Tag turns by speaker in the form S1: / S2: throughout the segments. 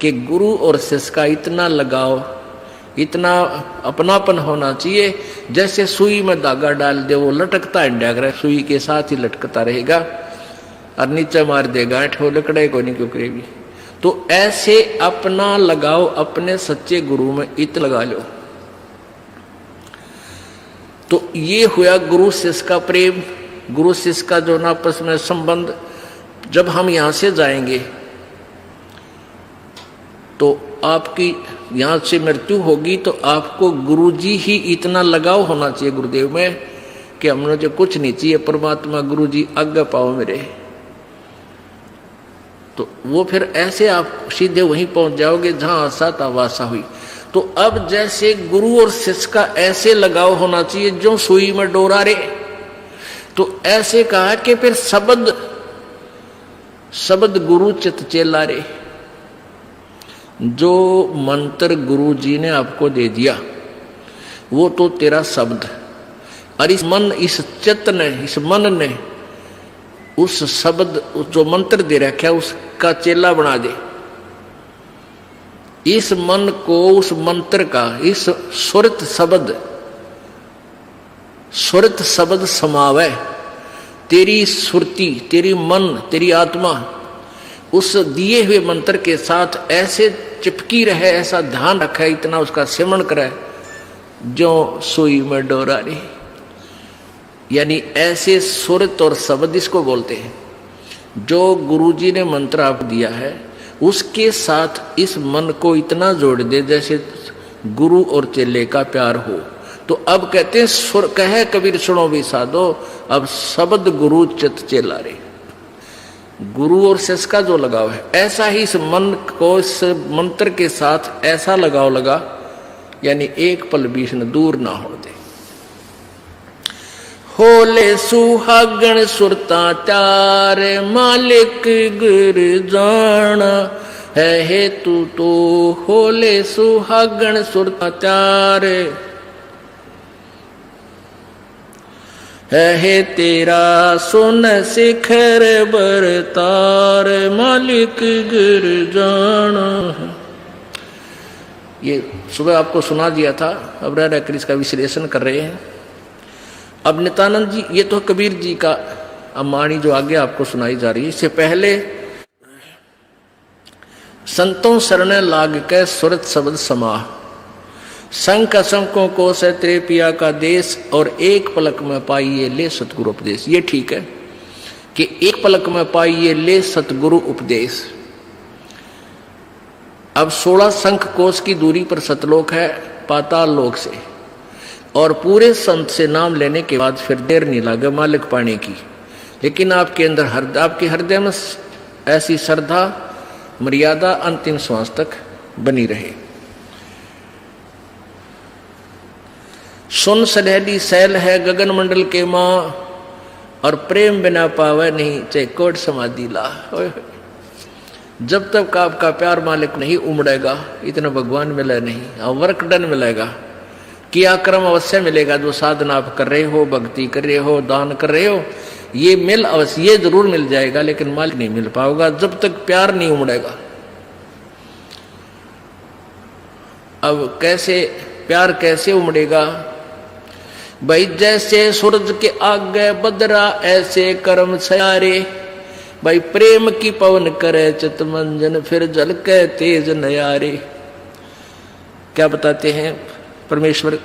S1: कि गुरु और शिष्य का इतना लगाव, इतना अपनापन होना चाहिए जैसे सुई में धागा डाल दे, वो लटकता है, सुई के साथ ही लटकता रहेगा और नीचे मार देगा, वो लकड़े को नहीं क्यों करेगी। तो ऐसे अपना लगाओ अपने सच्चे गुरु में इत लगा लो। तो ये हुआ गुरु शिष्य का प्रेम, गुरु शिष्य का जो आपस में संबंध। जब हम यहां से जाएंगे तो आपकी यहां से मृत्यु होगी, तो आपको गुरुजी ही इतना लगाव होना चाहिए गुरुदेव में कि हमने जो कुछ नहीं चाहिए, परमात्मा गुरुजी आज्ञा पाओ मेरे। तो वो फिर ऐसे आप सीधे वहीं पहुंच जाओगे जहां आशा था वासा हुई। तो अब जैसे गुरु और शिष्य का ऐसे लगाव होना चाहिए जो सुई में डोरा रे, तो ऐसे कहा कि फिर शब्द गुरु चित चेला रे। जो मंत्र गुरु जी ने आपको दे दिया वो तो तेरा शब्द, और इस चित्त ने, इस मन ने उस शब्द जो मंत्र दे रखा है उसका चेला बना दे। इस मन को उस मंत्र का, इस सुरत शब्द समावे। तेरी सुरती, तेरी मन, तेरी आत्मा उस दिए हुए मंत्र के साथ ऐसे चिपकी रहे, ऐसा ध्यान रखे, इतना उसका सेवन करे जो सुई में डोरा रे। यानी ऐसे सुरत और शब्द इसको बोलते हैं। जो गुरुजी ने मंत्र आप दिया है उसके साथ इस मन को इतना जोड़ दे जैसे गुरु और चेले का प्यार हो। तो अब कहते हैं सुर कहे कबीर सुनो भी साधो, अब शब्द गुरु चित चेला रे। गुरु और शिष्य का जो लगाव है, ऐसा ही इस मन को इस मंत्र के साथ ऐसा लगाव लगा, यानी एक पल बीच न दूर ना हो दे। होले सुहागण सुरता त्यार, मालिक गुर जाना है हेतु तो। होले सुहागण सुरता त्यार है तेरा सुन शिखर बरतार, मालिक गिर जाना। ये सुबह आपको सुना दिया था, अब रह रहकर इसका विश्लेषण कर रहे हैं। अब नित्यानंद जी, ये तो कबीर जी का अमाणी जो आगे आपको सुनाई जा रही है। इससे पहले संतों शरण लाग के सुरत शब्द समाह, शंख असंकों को से तेरे पिया का देश, और एक पलक में पाइए ले सतगुरु उपदेश। ये ठीक है कि एक पलक में पाइए ले सतगुरु उपदेश। अब 16 शंख कोश की दूरी पर सतलोक है पाताल लोक से, और पूरे संत से नाम लेने के बाद फिर देर नहीं लगे मालिक पाने की। लेकिन आपके अंदर आपके हृदय में ऐसी श्रद्धा मर्यादा अंतिम श्वास तक बनी रहे। सुन सलहली सैल है गगन मंडल के माँ, और प्रेम बिना पावे नहीं चाहे कोट समाधि ला। जब तक आपका प्यार मालिक नहीं उमड़ेगा, इतना भगवान मिले नहीं, और वर्क डन मिलेगा, किया कर्म अवश्य मिलेगा। जो साधना आप कर रहे हो, भक्ति कर रहे हो, दान कर रहे हो, ये मिल अवश्य, ये जरूर मिल जाएगा, लेकिन मालिक नहीं मिल पाओगा जब तक प्यार नहीं उमड़ेगा। अब कैसे प्यार कैसे उमड़ेगा भाई? जैसे सूरज के आगे बदरा ऐसे कर्म सयारे। भाई प्रेम की पवन करे चित मंजन, फिर जल के तेज नयारे। क्या बताते हैं परमेश्वर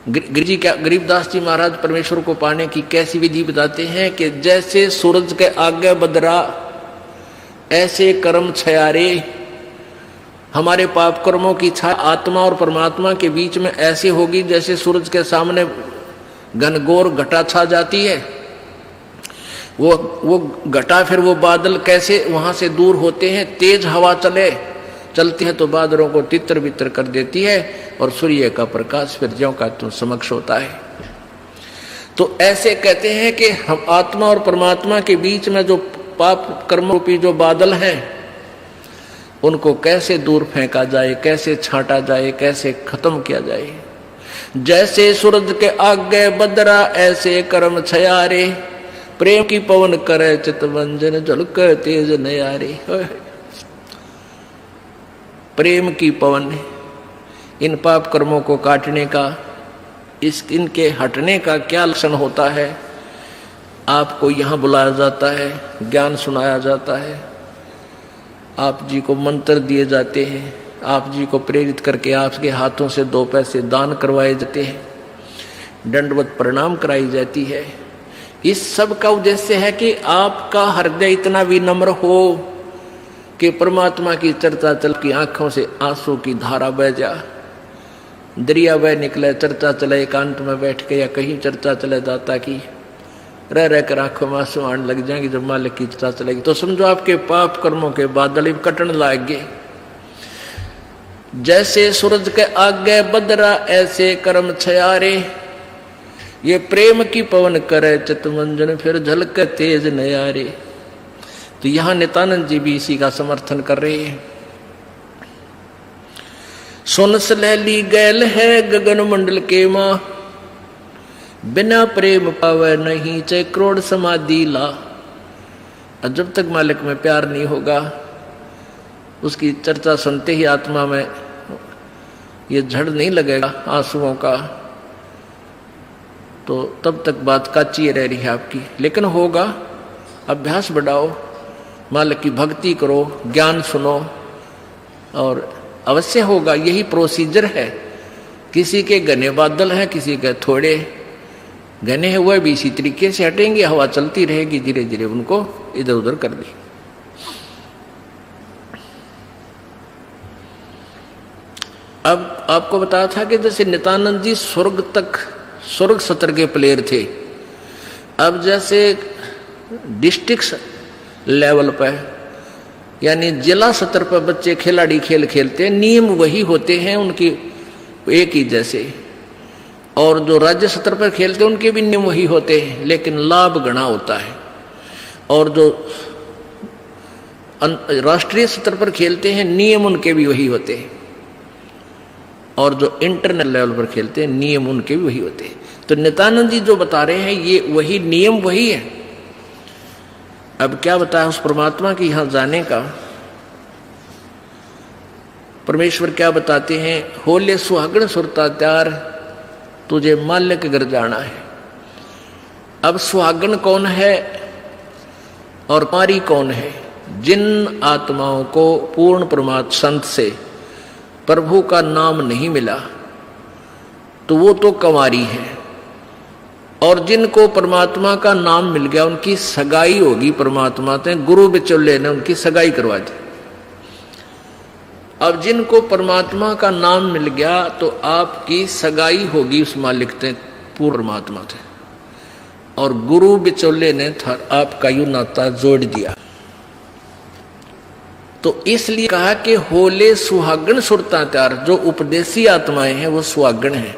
S1: गरीबदास जी महाराज परमेश्वर को पाने की कैसी विधि बताते हैं कि जैसे सूरज के आगे बदरा ऐसे कर्म छयारे। हमारे पाप कर्मों की छाया आत्मा और परमात्मा के बीच में ऐसी होगी जैसे सूरज के सामने घनघोर घटा छा जाती है। वो घटा, फिर वो बादल कैसे वहां से दूर होते हैं। तेज हवा चलती है तो बादलों को तितर बितर कर देती है, और सूर्य का प्रकाश फिर ज्यों का त्यों समक्ष होता है। तो ऐसे कहते हैं कि हम आत्मा और परमात्मा के बीच में जो पाप कर्म रूपी जो बादल हैं, उनको कैसे दूर फेंका जाए, कैसे छांटा जाए, कैसे खत्म किया जाए। जैसे सूरज के आगे बदरा ऐसे कर्म छयारे, प्रेम की पवन करे चितवंजन झलक तेज नयारे। प्रेम की पवन, इन पाप कर्मों को काटने का, इनके हटने का क्या लक्षण होता है। आपको यहाँ बुलाया जाता है, ज्ञान सुनाया जाता है, आप जी को मंत्र दिए जाते हैं, आप जी को प्रेरित करके आपके हाथों से 2 पैसे दान करवाए जाते हैं, दंडवत प्रणाम कराई जाती है। इस सब का उद्देश्य है कि आपका हृदय इतना विनम्र हो कि परमात्मा की चर्चा चल की आंखों से आंसू की धारा बह जा, दरिया बह निकले, चर्चा चले एकांत में बैठ के या कहीं चर्चा चले दाता की, रह रह कर आंखों में आंसू आने लग जाएंगे। जब मालिक की चर्चा चलेगी तो समझो आपके पाप कर्मों के बादल कटन लाएंगे। जैसे सूरज के आगे बदरा ऐसे कर्म छयारे, ये प्रेम की पवन करे चितमंजन फिर झलक तेज नयारे। तो यहां नित्यानंद जी भी इसी का समर्थन कर रहे हैं। सुन सलैली गैल है गगन मंडल के मां, बिना प्रेम पावे नहीं चाहे करोड़ समाधि ला। और जब तक मालिक में प्यार नहीं होगा, उसकी चर्चा सुनते ही आत्मा में ये झड़ नहीं लगेगा आंसुओं का, तो तब तक बात काची रह रही है आपकी। लेकिन होगा, अभ्यास बढ़ाओ, मालिक की भक्ति करो, ज्ञान सुनो, और अवश्य होगा। यही प्रोसीजर है। किसी के घने बादल हैं, किसी के थोड़े घने हैं, वह भी इसी तरीके से हटेंगे, हवा चलती रहेगी, धीरे धीरे उनको इधर उधर कर दी। अब आपको बताया था कि जैसे नित्यानंद जी स्वर्ग सत्र के प्लेयर थे। अब जैसे डिस्ट्रिक्ट लेवल पर यानी जिला स्तर पर बच्चे खिलाड़ी खेल खेलते हैं, नियम वही होते हैं उनकी एक ही जैसे, और जो राज्य स्तर पर खेलते हैं उनके भी नियम वही होते हैं, लेकिन लाभ गणा होता है। और जो राष्ट्रीय स्तर पर खेलते हैं नियम उनके भी वही होते हैं, और जो इंटरनेशनल लेवल पर खेलते हैं नियम उनके भी वही होते हैं। तो नित्यानंद जी जो बता रहे हैं ये वही नियम वही है। अब क्या बताया उस परमात्मा की यहां जाने का। परमेश्वर क्या बताते हैं, होले सुहागण सुरता त्यार तुझे माल्य के घर जाना है। अब सुहागण कौन है और कुंवारी कौन है? जिन आत्माओं को पूर्ण परमात्मा संत से प्रभु का नाम नहीं मिला तो वो तो कुंवारी है, और जिनको परमात्मा का नाम मिल गया उनकी सगाई होगी परमात्मा से, गुरु बिचौले ने उनकी सगाई करवा दी। अब जिनको परमात्मा का नाम मिल गया तो आपकी सगाई होगी उस मालिक से, पूर्ण परमात्मा से, और गुरु बिचौले ने आपका यू नाता जोड़ दिया। तो इसलिए कहा कि होले सुहागण सुरता त्यार, जो उपदेशी आत्माएं हैं वो सुहागण हैं,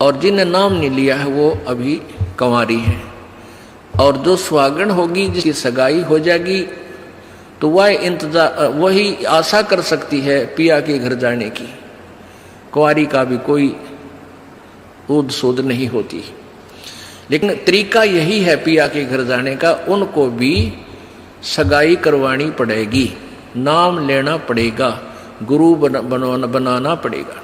S1: और जिन्हें नाम नहीं लिया है वो अभी कुंवारी है। और जो सुहागण होगी जिसकी सगाई हो जाएगी तो वह इंतजार वही आशा कर सकती है पिया के घर जाने की। कुंवारी का भी कोई ऊद सूद नहीं होती, लेकिन तरीका यही है पिया के घर जाने का, उनको भी सगाई करवानी पड़ेगी, नाम लेना पड़ेगा, गुरु बनाना पड़ेगा।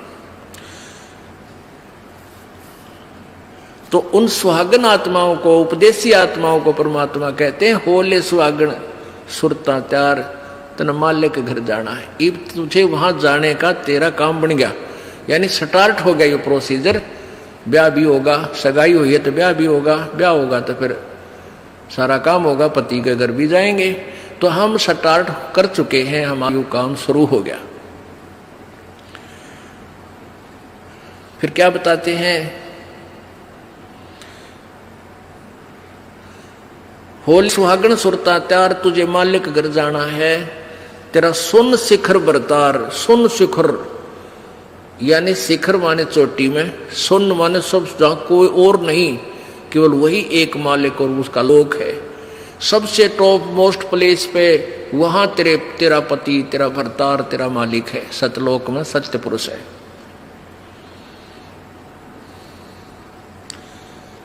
S1: तो उन सुहागन आत्माओं को, उपदेशी आत्माओं को परमात्मा कहते हैं होले सुहागन सुरता त्यार तन माल्य के घर जाना है। अब तुझे वहां जाने का तेरा काम बन गया, यानी स्टार्ट हो गया ये प्रोसीजर। ब्याह भी होगा, सगाई हुई है तो ब्याह भी होगा, ब्याह होगा तो फिर सारा काम होगा, पति के घर भी जाएंगे। तो हम स्टार्ट कर चुके हैं, हमारा काम शुरू हो गया। फिर क्या बताते हैं, होल सुहागण सुरता त्यार तुझे मालिक घर जाना है, तेरा सुन शिखर बरतार। सुन शिखर यानी शिखर माने चोटी में, सुन माने सब जहां कोई और नहीं, केवल वही एक मालिक और उसका लोक है। सबसे टॉप मोस्ट प्लेस पे वहां तेरा पति, तेरा भरतार, तेरा मालिक है। सतलोक में सत्य पुरुष है।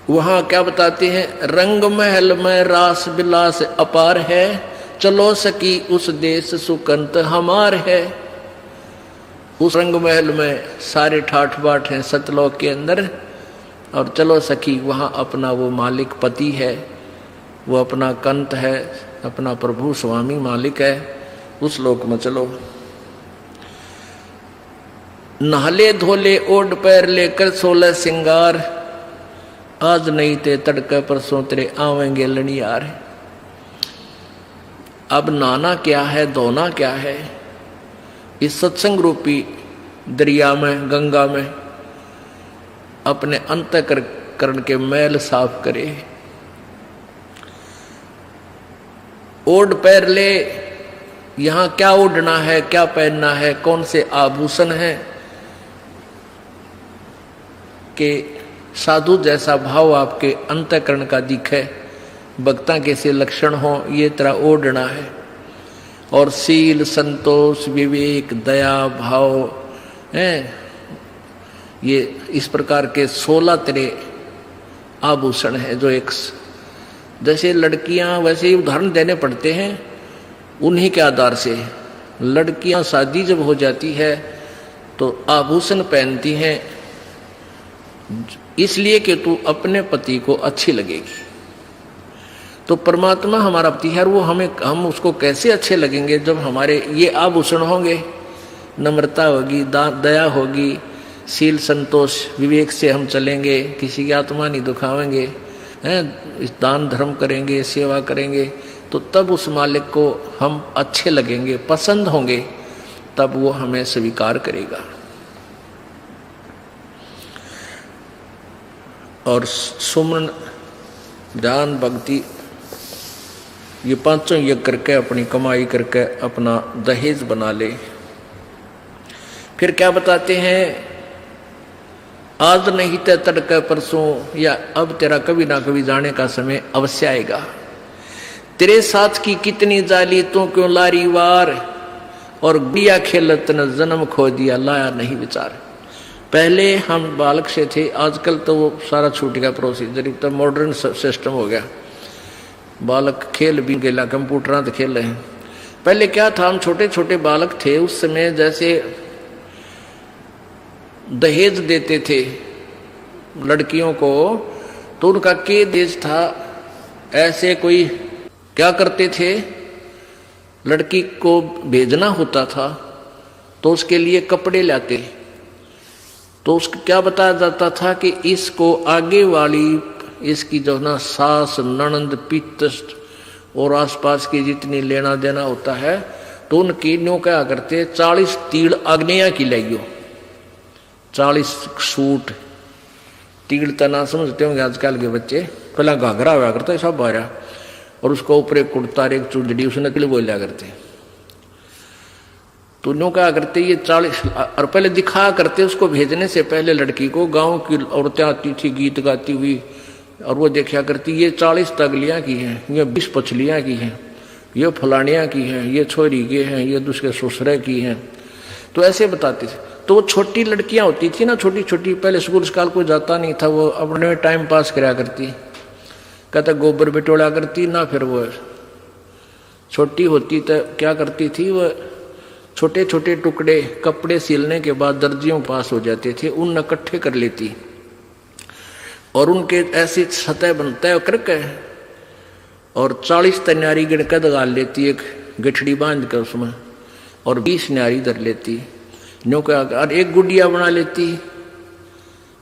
S1: वहां क्या बताते हैं, रंग महल में रास बिलास अपार है, चलो सकी उस देश सुकंत हमार है। उस रंग महल में सारे ठाठ बाट हैं सतलोक के अंदर, और चलो सखी वहाँ अपना वो मालिक पति है, वो अपना कंत है, अपना प्रभु स्वामी मालिक है, उस लोक में चलो। नहले धोले ओढ़ पैर लेकर 16 सिंगार, आज नहीं ते तड़के परसों तेरे आवेंगे लड़ियार। अब नहाना क्या है, धोना क्या है, इस सत्संग रूपी दरिया में, गंगा में अपने अंतःकरण के मैल साफ करे। ओढ़ पैर ले, यहां क्या ओढ़ना है, क्या पहनना है, कौन से आभूषण है कि साधु जैसा भाव आपके अंतःकरण का दिखे, भक्ता के से लक्षण हो, ये तरह ओढ़ना है। और सील, संतोष, विवेक, दया भाव हैं, ये इस प्रकार के 16 तरह आभूषण है जो एक जैसे लड़कियां वैसे ही उदाहरण देने पड़ते हैं उन्हीं के आधार से। लड़कियां शादी जब हो जाती है तो आभूषण पहनती हैं इसलिए कि तू अपने पति को अच्छी लगेगी। तो परमात्मा हमारा पति है, वो हम उसको कैसे अच्छे लगेंगे जब हमारे ये आभूषण होंगे, नम्रता होगी, दया होगी, शील, संतोष, विवेक से हम चलेंगे, किसी की आत्मा नहीं दुखावेंगे, हैं, दान धर्म करेंगे, सेवा करेंगे, तो तब उस मालिक को हम अच्छे लगेंगे, पसंद होंगे, तब वो हमें स्वीकार करेगा। और सुमन, ध्यान, भक्ति, ये पांचों यज्ञ करके अपनी कमाई करके अपना दहेज बना ले। फिर क्या बताते हैं, आज नहीं ते तड़के परसों, या अब तेरा कभी ना कभी जाने का समय अवश्य आएगा। तेरे साथ की कितनी जाली तू क्यों लारी वार, और गुड़िया खेलत न जन्म खो दिया लाया नहीं विचार। पहले हम बालक से थे, आजकल तो वो सारा छूट गया प्रोसीजर, तो मॉडर्न सिस्टम हो गया, बालक खेल भी गेला, कंप्यूटर तो खेल रहे हैं। पहले क्या था, हम छोटे छोटे बालक थे, उस समय जैसे दहेज देते थे लड़कियों को, तो उनका के देश था, ऐसे कोई क्या करते थे, लड़की को भेजना होता था तो उसके लिए कपड़े लाते, तो उसको क्या बताया जाता था कि इसको आगे वाली इसकी जो ना सास, ननंद, पितृ और आसपास की जितनी लेना देना होता है, तो उनकी न्यों क्या करते, 40 तीड़ अग्निया की लाइयो, 40 सूट, तीड़ तना समझते होंगे आजकल के बच्चे, पहला घाघरा हुआ करता है सब बारह, और उसको ऊपर एक कुर्ता, एक चुंदड़ी, उसने नकली बोलिया करते। तो न्यों क्या करते, ये 40, और पहले दिखा करते उसको भेजने से पहले लड़की को, गांव की औरतें आती थी गीत गाती हुई, और वो देखा करती, ये 40 तगलियां की हैं, ये 20 पछलियां की हैं, ये फलानियां की हैं, ये छोरी के हैं, ये दूसरे ससुरे की हैं, तो ऐसे बताते थे। तो वो छोटी लड़कियां होती थी ना, छोटी छोटी, पहले स्कूल स्काल कोई जाता नहीं था, वो अपने में टाइम पास कराया करती, कहता गोबर बिटोड़ा करती ना, फिर वो छोटी होती तो क्या करती थी, वो छोटे छोटे टुकड़े कपड़े सिलने के बाद दर्जियों पास हो जाते थे, उन इकट्ठे कर लेती और उनके ऐसी सतह बनता करके, और 40 तन्यारी गिनकर दगाल लेती, एक गठड़ी बांध कर उसमें, और 20 न्यारी धर लेती, न्यों का, और एक गुड़िया बना लेती,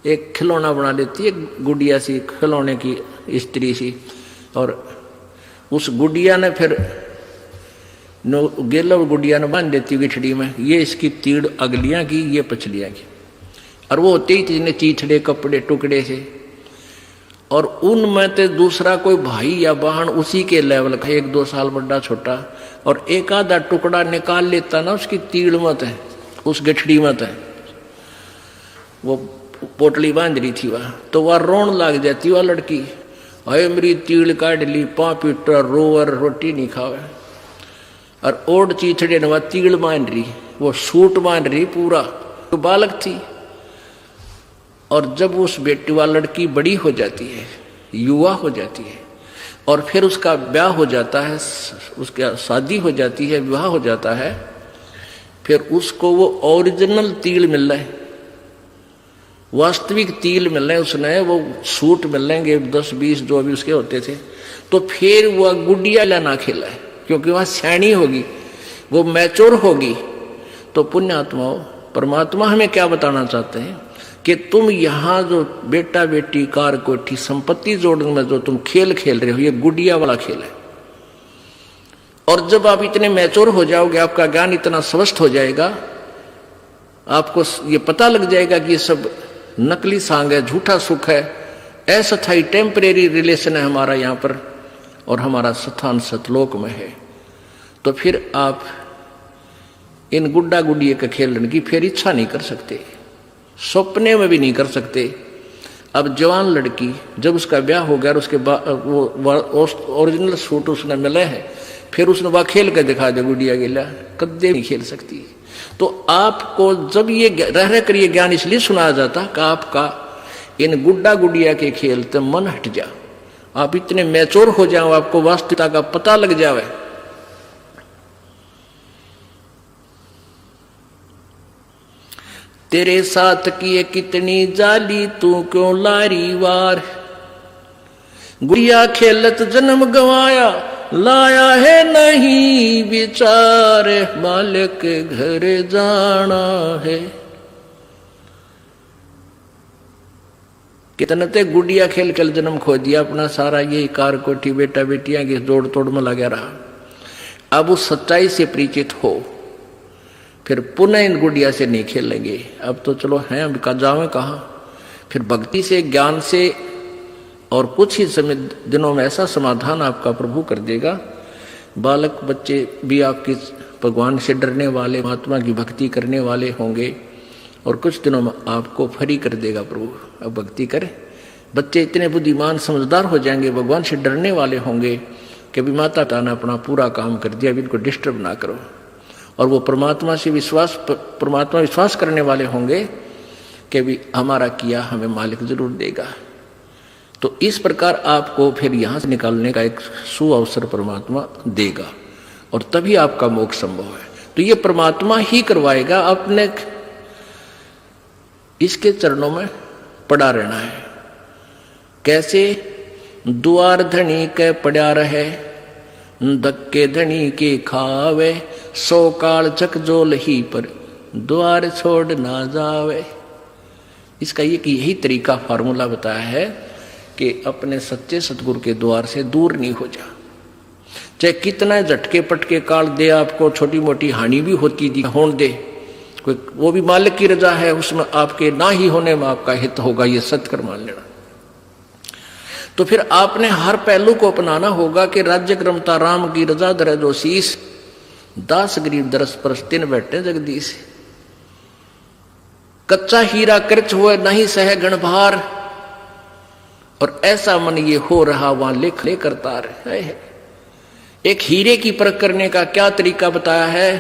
S1: एक खिलौना बना लेती, एक गुड़िया सी खिलौने की स्त्री सी, और उस गुड़िया ने फिर गेला गुड़िया ने बांध देती गिठड़ी में, ये इसकी तीड़ अगलियां की, ये पछलियां की, और वो होते ही तीन चीथड़े कपड़े टुकड़े से, और उनमें तो दूसरा कोई भाई या बहन उसी के लेवल का, 1-2 साल बड़ा छोटा, और एक आधा टुकड़ा निकाल लेता ना उसकी तीड़ मत है, उस गठड़ी मत है, वो पोटली बांध रही थी वह, तो वह रोन लग जाती वह लड़की, अरे मेरी तीड़ काट ली, पापीटर रोवर रोटी नहीं खावे, और ओढ़ चीथड़े ने वह तीड़ बांध रही, वो सूट बांध रही पूरा, तो बालक थी। और जब उस बेटी वाली लड़की बड़ी हो जाती है, युवा हो जाती है, और फिर उसका ब्याह हो जाता है, उसका शादी हो जाती है, विवाह हो जाता है, फिर उसको वो ओरिजिनल तिल मिल रहा है, वास्तविक तिल मिल रहे हैं, उसने वो सूट मिल लेंगे 10-20 जो अभी उसके होते थे, तो फिर वह गुडिया लाना खेला है, क्योंकि वह सैनी होगी, वो मैच्योर होगी। तो पुण्यात्माओं, परमात्मा हमें क्या बताना चाहते हैं कि तुम यहाँ जो बेटा बेटी कार कोठी संपत्ति जोड़ने में जो तुम खेल खेल रहे हो, ये गुडिया वाला खेल है। और जब आप इतने मैच्योर हो जाओगे, आपका ज्ञान इतना स्वस्थ हो जाएगा, आपको ये पता लग जाएगा कि ये सब नकली सांग है, झूठा सुख है, अस्थायी टेम्परेरी रिलेशन है हमारा यहाँ पर, और हमारा स्थान सतलोक में है। तो फिर आप इन गुड्डा गुडिये के खेलने की फिर इच्छा नहीं कर सकते, सपने में भी नहीं कर सकते। अब जवान लड़की जब उसका ब्याह हो गया और उसके बाद वो ओरिजिनल सूट उसने मिले हैं, फिर उसने वह खेल कर दिखा दे गुडिया गिला, कदे नहीं खेल सकती। तो आपको जब ये रह कर ये ज्ञान इसलिए सुनाया जाता कि आपका इन गुड्डा गुडिया के खेल से मन हट जा, आप इतने मैच्योर हो जाओ, आपको वास्तविकता का पता लग जावे। तेरे साथ किए कितनी जाली, तू क्यों लारी वार, गुड़िया खेलत जन्म गवाया, लाया है नहीं विचार, मालिक घर जाना है। कितने ते गुड़िया खेल कर जन्म खो दिया अपना, सारा ये कार कोठी बेटा बेटियां की जोड़ तोड़ में लगा रहा। अब उस सच्चाई से परिचित हो, फिर पुनः इन गुड़िया से नहीं खेलेंगे। अब तो चलो हैं, अब का जावे कहाँ, फिर भक्ति से ज्ञान से और कुछ ही समय दिनों में ऐसा समाधान आपका प्रभु कर देगा। बालक बच्चे भी आपके भगवान से डरने वाले, महात्मा की भक्ति करने वाले होंगे, और कुछ दिनों में आपको फ्री कर देगा प्रभु। अब भक्ति करें, बच्चे इतने बुद्धिमान समझदार हो जाएंगे, भगवान से डरने वाले होंगे कि अभी माता पिता ने अपना पूरा काम कर दिया, अभी इनको डिस्टर्ब ना करो। और वो परमात्मा से विश्वास करने वाले होंगे कि भी हमारा किया हमें मालिक जरूर देगा। तो इस प्रकार आपको फिर यहां से निकालने का एक सुअवसर परमात्मा देगा, और तभी आपका मोक्ष संभव है। तो ये परमात्मा ही करवाएगा, अपने इसके चरणों में पड़ा रहना है। कैसे? द्वार धनी के पड़ा रहे, धक्के धनी के खावे, 100 काल चकजोल ही पर द्वार छोड़ ना जावे। इसका यही तरीका फार्मूला बताया है कि अपने सच्चे सतगुरु के द्वार से दूर नहीं हो जा, चाहे कितना झटके पटके काल दे, आपको छोटी मोटी हानि भी होती दी होने दे, कोई वो भी मालिक की रजा है, उसमें आपके ना ही होने में आपका हित होगा, ये सत्य कर मान लेना। तो फिर आपने हर पहलू को अपनाना होगा कि राज्य क्रमता राम की रजा धरे जो शीस, दास गरीब दरस परस तिन बैठे जगदीश। कच्चा हीरा कृच हुए नहीं सह गण भार, और ऐसा मन ये हो रहा वहां लेख ले करता रहे। एक हीरे की परख करने का क्या तरीका बताया है?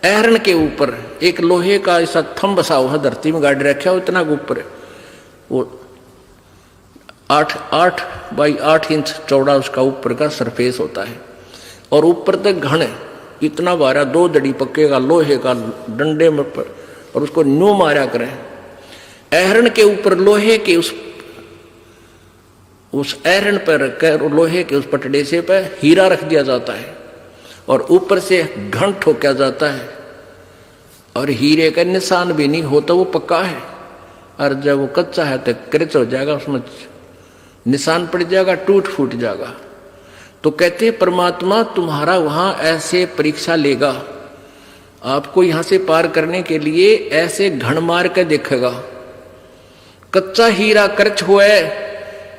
S1: ऐरण के ऊपर एक लोहे का ऐसा थंब बसा हुआ धरती में गाड़ रखा हो, इतना ऊपर, वो 8 बाई 8 इंच चौड़ा उसका ऊपर का सरफेस होता है, और ऊपर तक घन इतना बारा 2 दड़ी पक्के का लोहे का डंडे में पर, और उसको न्यू मारा करें। ऐरण के ऊपर लोहे के उस ऐरण पर रखकर लोहे के उस पटड़े से पर हीरा रख दिया जाता है, और ऊपर से घन ठोका जाता है, और हीरे का निशान भी नहीं होता, वो पक्का है। और जब वो कच्चा है तो क्रच हो जाएगा, उसमें निशान पड़ जाएगा, टूट फूट जाएगा। तो कहते परमात्मा तुम्हारा वहां ऐसे परीक्षा लेगा, आपको यहां से पार करने के लिए ऐसे घण मार के देखेगा। कच्चा हीरा कर्च हुए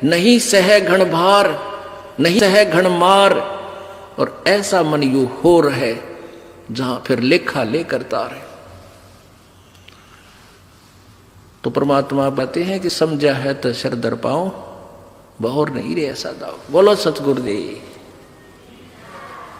S1: नहीं सह घण भार, नहीं सह घण मार, और ऐसा मन यू हो रहे जहां फिर लेखा ले करता रहे। तो परमात्मा कहते हैं कि समझा है तो सिर दर पाओ, बहुर नहीं रे ऐसा दाओ। बोलो सतगुरुदेव।